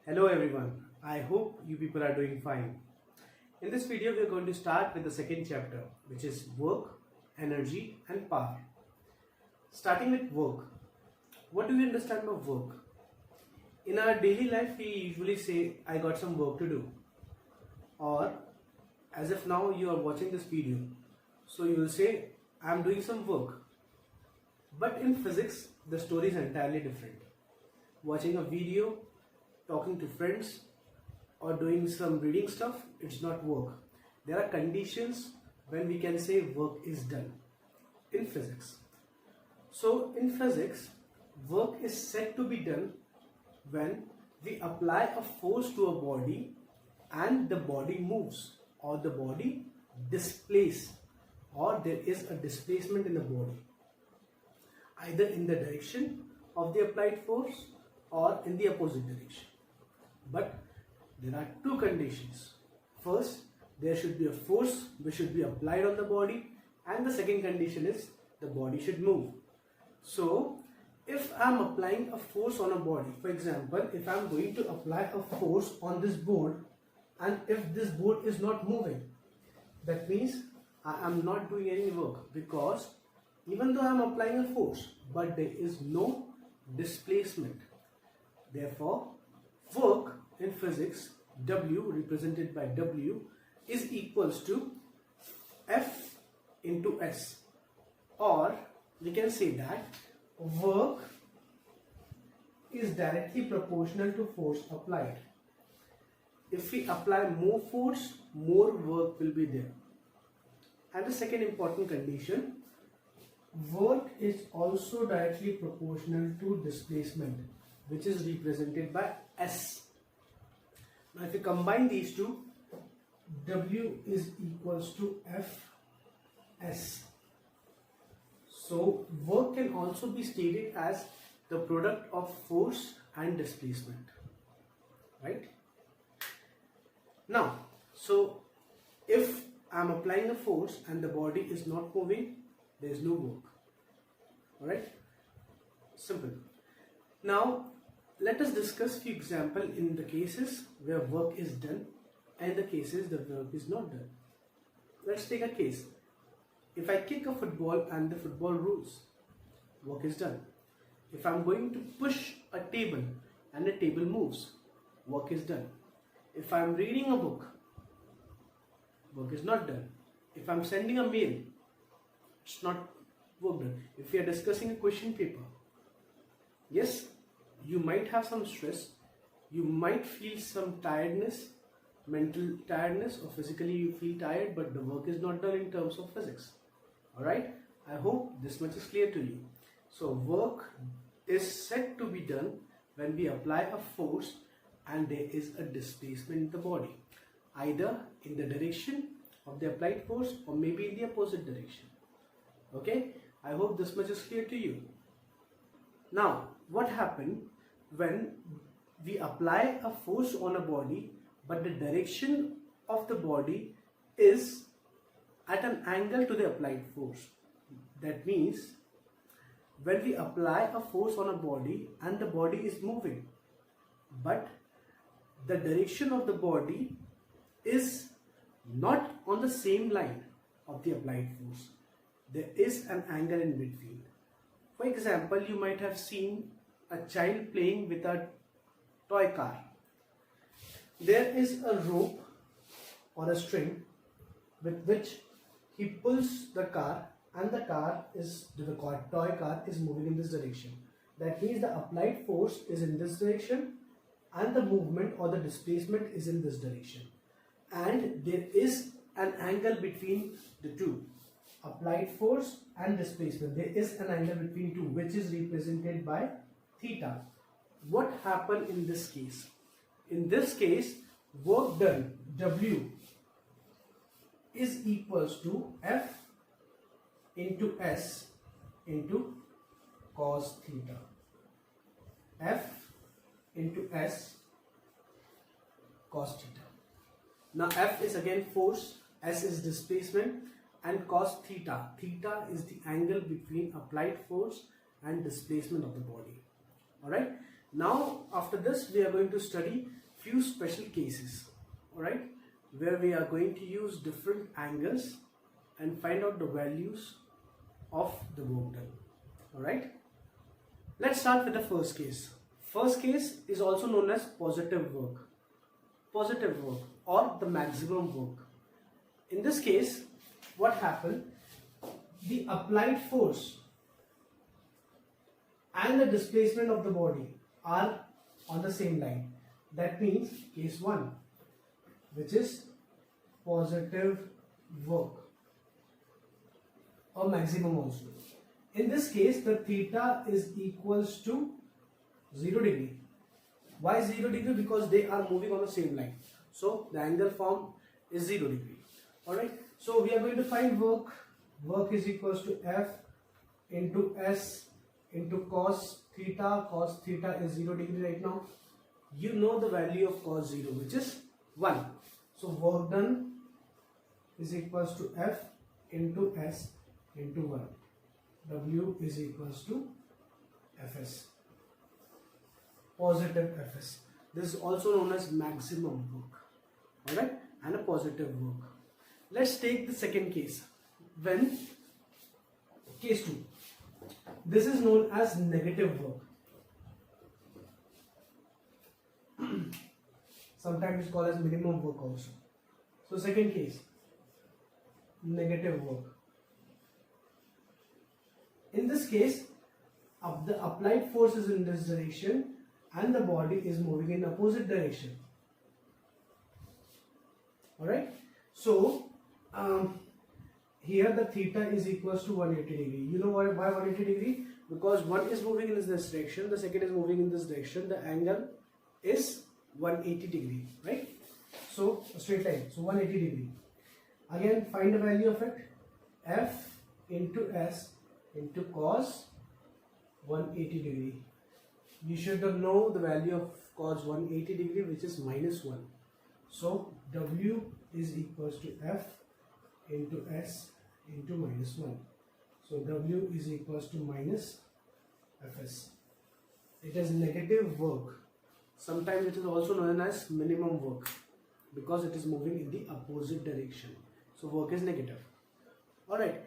Hello everyone, I hope you people are doing fine. In this video we are going to start with the second chapter, which is work, energy and power. Starting with work. What do we understand by work? In our daily life we usually say, I got some work to do. Or as if now you are watching this video, so you will say, I am doing some work. But in physics the story is entirely different. Watching a video, talking to friends or doing some reading stuff, it's not work. There are conditions when we can say work is done in physics. So in physics, work is said to be done when we apply a force to a body and the body moves, or the body displaces, or there is a displacement in the body, either in the direction of the applied force or in the opposite direction. But there are two conditions. First, there should be a force which should be applied on the body, and the second condition is the body should move. So if I am applying a force on a body, for example, if I am going to apply a force on this board and if this board is not moving, that means I am not doing any work, because even though I am applying a force but there is no displacement. Therefore, work in physics, W represented by W, is equals to F into S, or we can say that work is directly proportional to force applied. If we apply more force, more work will be there. And the second important condition, work is also directly proportional to displacement, which is represented by S. Now if we combine these two, W is equals to Fs. So work can also be stated as the product of force and displacement, right? Now, so if I am applying a force and the body is not moving, there is no work. Alright? Simple. Now, let us discuss few examples in the cases where work is done and the cases the work is not done. Let's take a case. If I kick a football and the football rolls, work is done. If I am going to push a table and the table moves, work is done. If I am reading a book, work is not done. If I am sending a mail, it's not work done. If we are discussing a question paper, yes, you might have some stress, you might feel some tiredness, mental tiredness, or physically you feel tired, but the work is not done in terms of physics. Alright, I hope this much is clear to you. So work is said to be done when we apply a force and there is a displacement in the body, either in the direction of the applied force or maybe in the opposite direction. Okay, I hope this much is clear to you. Now, what happens when we apply a force on a body but the direction of the body is at an angle to the applied force? That means when we apply a force on a body and the body is moving, but the direction of the body is not on the same line of the applied force, there is an angle in between. For example, you might have seen a child playing with a toy car. There is a rope or a string with which he pulls the car, and the toy car is moving in this direction. That means the applied force is in this direction and the movement or the displacement is in this direction. And there is an angle between the two, applied force and displacement. There is an angle between two, which is represented by theta. What happened in this case? In this case, work done, W, is equals to F into S into cos theta. F into S cos theta. Now F is again force, S is displacement, and cos theta. Theta is the angle between applied force and displacement of the body. Alright. Now after this we are going to study few special cases, alright, where we are going to use different angles and find out the values of the work done. Alright, let's start with the first case. First case is also known as positive work or the maximum work. In this case, what happened? The applied force and the displacement of the body are on the same line. That means case 1, which is positive work or maximum also. In this case, the theta is equals to 0 degree. Why 0 degree? Because they are moving on the same line. So the angle formed is 0 degree. Alright. So we are going to find work. Work is equals to F into S into cos theta. Cos theta is 0 degree right now. You know the value of cos 0, which is 1. So work done is equals to F into S into 1. W is equals to Fs. Positive Fs. This is also known as maximum work. Alright, and a positive work. Let's take the second case. When case 2. This is known as negative work. Sometimes it's called as minimum work also. So second case, negative work. In this case, the applied force is in this direction and the body is moving in opposite direction. Alright, so here the theta is equals to 180 degree. You know why 180 degree? Because one is moving in this direction, the second is moving in this direction. The angle is 180 degree, right? So a straight line, so 180 degree. Again, find the value of it. F into S into cos 180 degree. You should know the value of cos 180 degree, which is minus 1. So W is equals to F into S into minus 1. So W is equals to minus Fs. It is negative work. Sometimes it is also known as minimum work because it is moving in the opposite direction. So work is negative. Alright,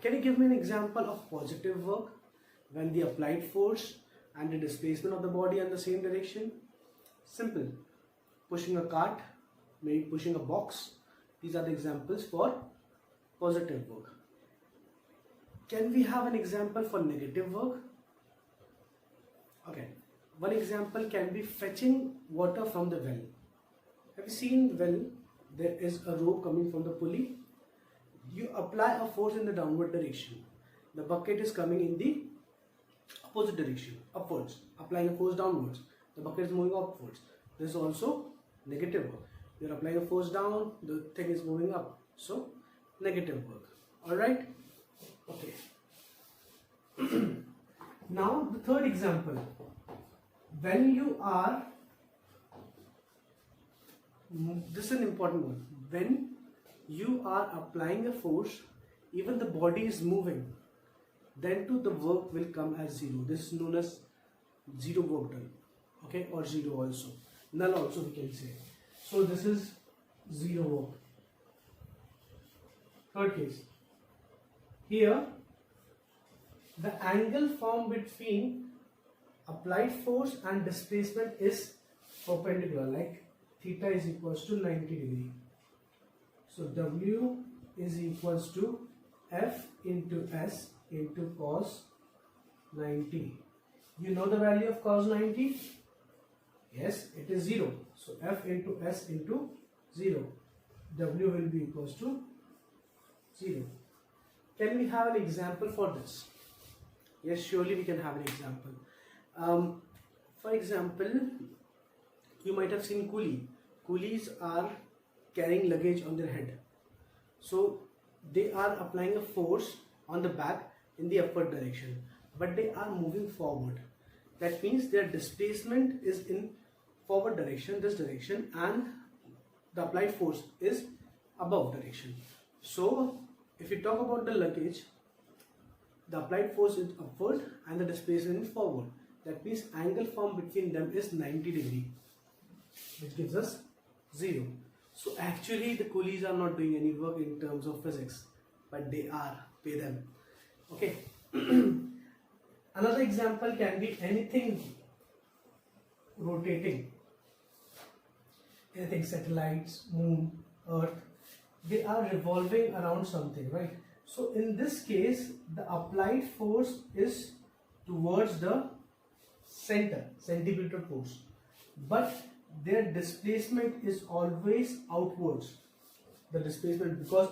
can you give me an example of positive work when the applied force and the displacement of the body are in the same direction? Simple. Pushing a cart, maybe pushing a box. These are the examples for positive work. Can we have an example for negative work? Okay. One example can be fetching water from the well. Have you seen well? There is a rope coming from the pulley. You apply a force in the downward direction. The bucket is coming in the opposite direction, upwards. Applying a force downwards. The bucket is moving upwards. This is also negative work. You are applying a force down, the thing is moving up. So, negative work. Alright? Okay. Now, the third example. When you are, this is an important one. When you are applying a force, even the body is moving, then too the work will come as 0. This is known as 0 work done. Okay, or 0 also. Null also we can say. So this is 0 work. Third case. Here, the angle formed between applied force and displacement is perpendicular, like theta is equals to 90 degree. So W is equals to F into S into cos 90. You know the value of cos 90? Yes, it is 0. So F into S into 0. W will be equals to 0. Can we have an example for this? Yes, surely we can have an example. For example, you might have seen coolie. Coolies are carrying luggage on their head. So they are applying a force on the back in the upward direction, but they are moving forward. That means their displacement is in forward direction, this direction, and the applied force is above direction. So if you talk about the luggage, the applied force is upward and the displacement is forward. That means angle formed between them is 90 degree, which gives us 0. So actually the coolies are not doing any work in terms of physics, but they are, pay them. Okay. Another example can be anything rotating, anything, satellites, moon, earth, they are revolving around something, right? So in this case, the applied force is towards the center, centripetal force, but their displacement is always outwards. The displacement, because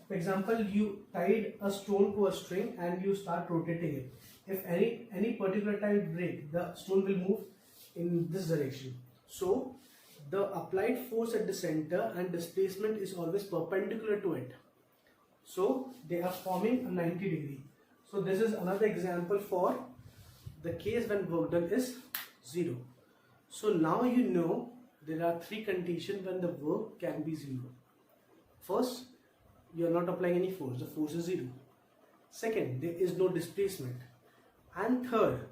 for example, you tied a stone to a string and you start rotating it. If any particular time break, the stone will move in this direction. So the applied force at the center and displacement is always perpendicular to it. So they are forming a 90 degree. So this is another example for the case when work done is 0. So now you know there are 3 conditions when the work can be 0. First, you are not applying any force, the force is 0. Second, there is no displacement. And third,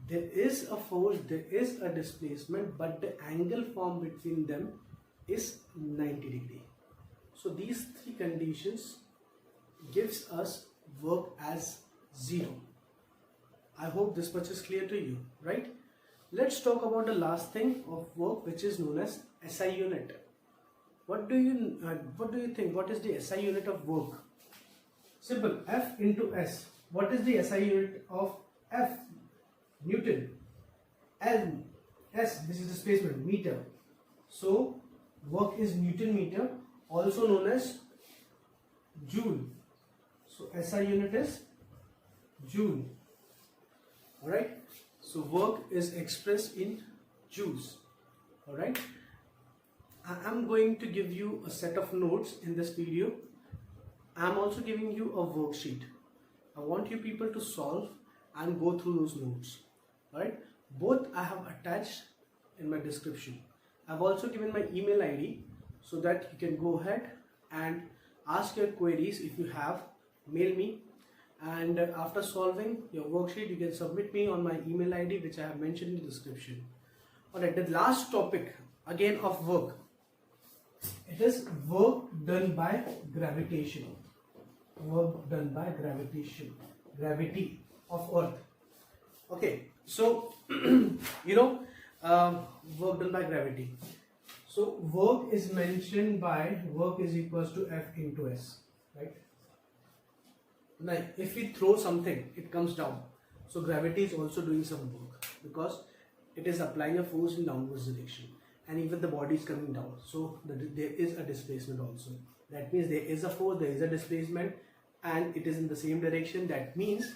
there is a force, there is a displacement, but the angle formed between them is 90 degree. So these 3 conditions gives us work as 0. I hope this much is clear to you, right? Let's talk about the last thing of work, which is known as SI unit. What do you think? What is the SI unit of work? Simple, F into S. What is the SI unit of F? Newton. L, S, this is displacement, meter. So work is Newton meter, also known as joule. So SI unit is joule. Alright. So work is expressed in joules. Alright. I am going to give you a set of notes in this video. I am also giving you a worksheet. I want you people to solve and go through those notes. Alright. Both I have attached in my description. I have also given my email ID so that you can go ahead and ask your queries. If you have, mail me, and after solving your worksheet you can submit me on my email ID, which I have mentioned in the description. Alright, the last topic again of work. It is work done by gravitation. Work done by gravitation. Gravity of Earth. Okay, so work done by gravity. So work is mentioned by, work is equals to F into S, right? Now if we throw something, it comes down. So gravity is also doing some work because it is applying a force in downwards direction, and even the body is coming down. So there is a displacement also. That means there is a force, there is a displacement, and it is in the same direction. That means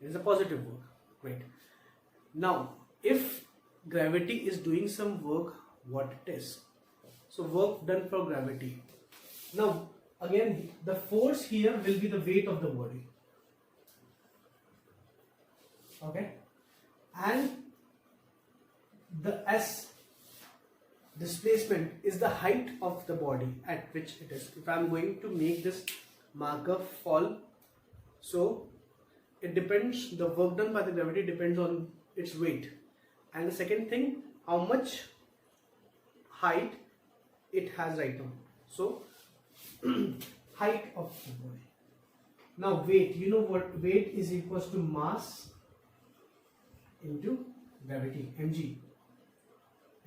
it is a positive work. Great. Now if gravity is doing some work, what it is? So work done for gravity. Now again, the force here will be the weight of the body. Okay, and the S, displacement, is the height of the body at which it is. If I am going to make this marker fall, so it depends, the work done by the gravity depends on its weight. And the second thing, how much height it has right now. So height of the body. Now weight, you know what weight is equals to mass into gravity, mg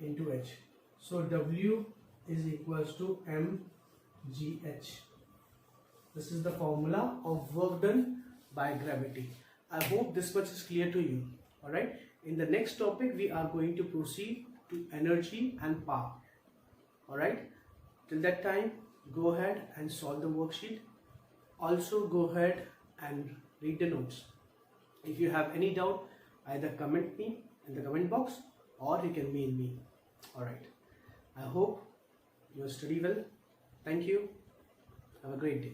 into h. So W is equals to mgh. This is the formula of work done by gravity. I hope this much is clear to you. Alright, in the next topic we are going to proceed to energy and power. Alright, till that time go ahead and solve the worksheet. Also go ahead and read the notes. If you have any doubt, either comment me in the comment box or you can mail me. Alright, I hope you study well. Thank you. Have a great day.